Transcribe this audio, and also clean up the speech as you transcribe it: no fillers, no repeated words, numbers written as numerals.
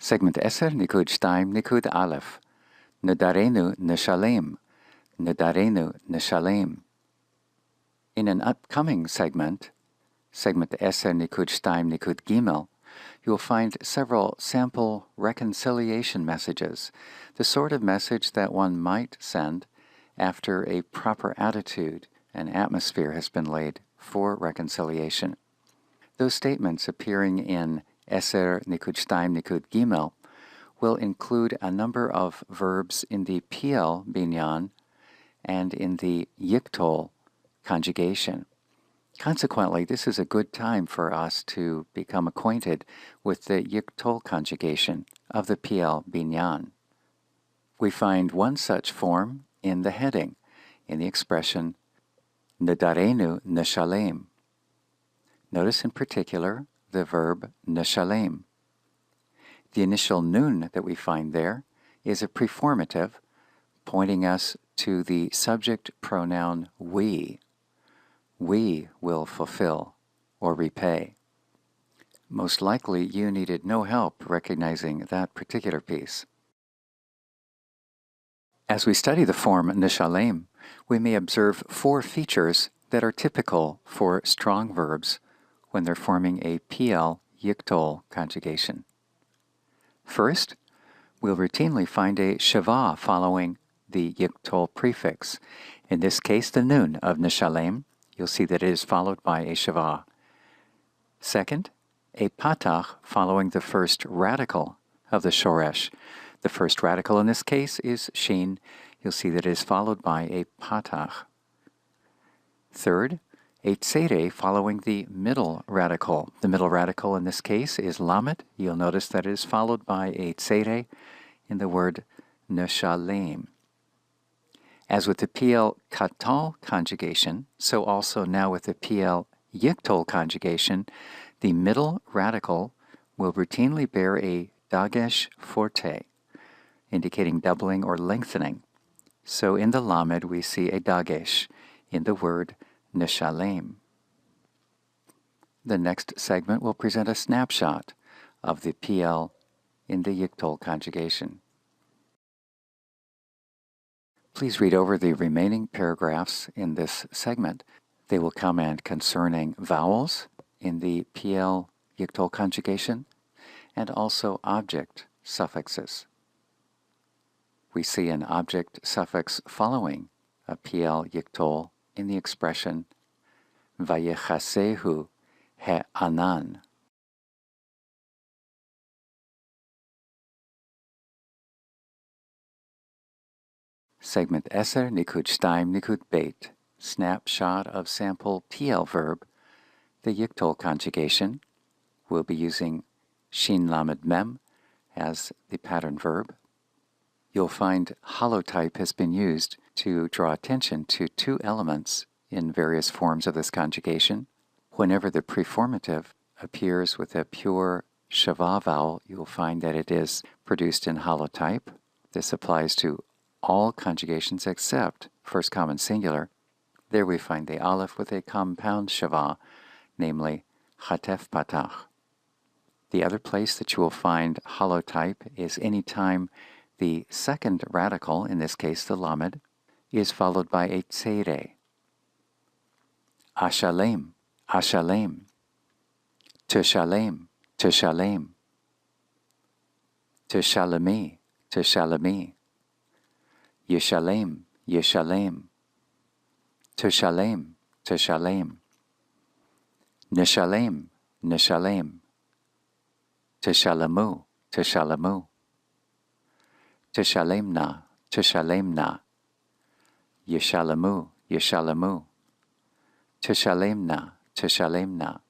Segment 10, Nikud 2, Nikud alef. Nedarenu neshalem. Nedarenu neshalem. In an upcoming segment, Segment 10, Nikud 2, Nikud Gimel, you'll find several sample reconciliation messages, the sort of message that one might send after a proper attitude and atmosphere has been laid for reconciliation. Those statements appearing in Eser Nikud 2 Nikud Gimel will include a number of verbs in the PL binyan and in the yiktol conjugation. Consequently, this is a good time for us to become acquainted with the yiktol conjugation of the PL binyan. We find one such form in the heading, in the expression Nedarenu neshalem. Notice in particular the verb neshalem. The initial nun that we find there is a preformative, pointing us to the subject pronoun we. We will fulfill or repay. Most likely you needed no help recognizing that particular piece. As we study the form neshalem, we may observe 4 features that are typical for strong verbs when they're forming a PL yiktol conjugation. First, we'll routinely find a shava following the yiktol prefix. In this case, the nun of neshalem. You'll see that it is followed by a shava. Second, a patach following the first radical of the shoresh. The first radical in this case is shin. You'll see that it is followed by a patach. Third, a tsere following the middle radical. The middle radical in this case is lamed. You'll notice that it is followed by a tsere in the word neshalem. As with the PL katal conjugation, so also now with the PL yiktol conjugation, the middle radical will routinely bear a dagesh forte, indicating doubling or lengthening. So in the lamed we see a dagesh in the word neshalem. The next segment will present a snapshot of the PL in the yiktol conjugation. Please read over the remaining paragraphs in this segment. They will comment concerning vowels in the PL yiktol conjugation and also object suffixes. We see an object suffix following a PL yiktol in the expression vayechasehu he'anan. Segment 10, Nikud 2, Nikud Beit, snapshot of sample PL verb. The yiktol conjugation will be using shin lamed mem as the pattern verb. You'll find holotype has been used to draw attention to 2 elements in various forms of this conjugation. Whenever the preformative appears with a pure shava vowel, you'll find that it is produced in holotype. This applies to all conjugations except first common singular. There we find the alef with a compound shava, namely chatef patach. The other place that you will find holotype is any time the second radical, in this case the lamed, is followed by a tsere. Ashalem, ashalem. Teshalem, teshalem. Teshalemi, teshalemi. Yeshalem, yeshalem. Teshalem, teshalem. Neshalem, neshalem. Teshalemu, teshalemu. Teshalemna, teshalemna. Yeshalemu, yeshalemu. Teshalemna, teshalemna.